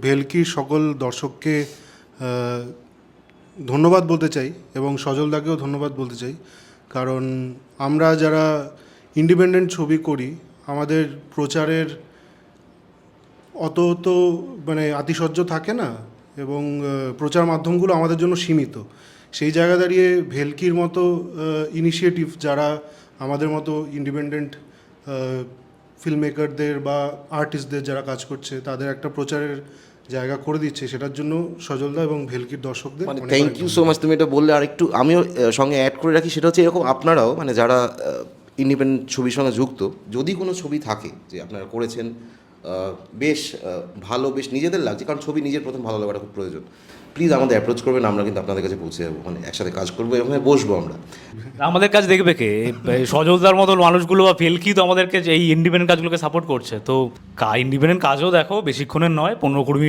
ভেলকির সকল দর্শককে ধন্যবাদ বলতে চাই এবং সজলদাকেও ধন্যবাদ বলতে চাই, কারণ আমরা যারা ইন্ডিপেন্ডেন্ট ছবি করি আমাদের প্রচারের অত তো মানে আতিশয্য থাকে না, এবং প্রচার মাধ্যমগুলো আমাদের জন্য সীমিত। সেই জায়গা দাঁড়িয়ে ভেলকির মতো ইনিশিয়েটিভ যারা আমাদের মতো ইন্ডিপেন্ডেন্ট ফিল্ম মেকারদের বা আর্টিস্টদের যারা কাজ করছে তাদের একটা প্রচারের জায়গা করে দিচ্ছে, সেটার জন্য সজলদা এবং ভেলকির দর্শকদের মানে থ্যাংক ইউ সো মাচ। তুমি এটা বললে আর একটু আমিও সঙ্গে অ্যাড করে রাখি, সেটা হচ্ছে এরকম আপনারাও মানে যারা ইন্ডিপেন্ডেন্ট ছবির সঙ্গে যুক্ত, যদি কোনো ছবি থাকে যে আপনারা করেছেন বেশ ভালো, বেশ নিজেদের লাগছে, কারণ ছবি নিজের প্রথম ভালো লাগাটা খুব প্রয়োজন, প্লিজ আমাদের অ্যাপ্রোচ করবেন, আমরা কিন্তু আপনাদের কাছে পৌঁছে যাবো, মানে একসাথে কাজ করবো এবং বসবো আমরা। আমাদের কাজ দেখবে কে? সজলদার মতো মানুষগুলো বা ভেলকি তো আমাদেরকে এই ইন্ডিপেন্ডেন্ট কাজগুলোকে সাপোর্ট করছে। তো ইন্ডিপেন্ডেন্ট কাজও দেখো, বেশিক্ষণের নয়, 15-20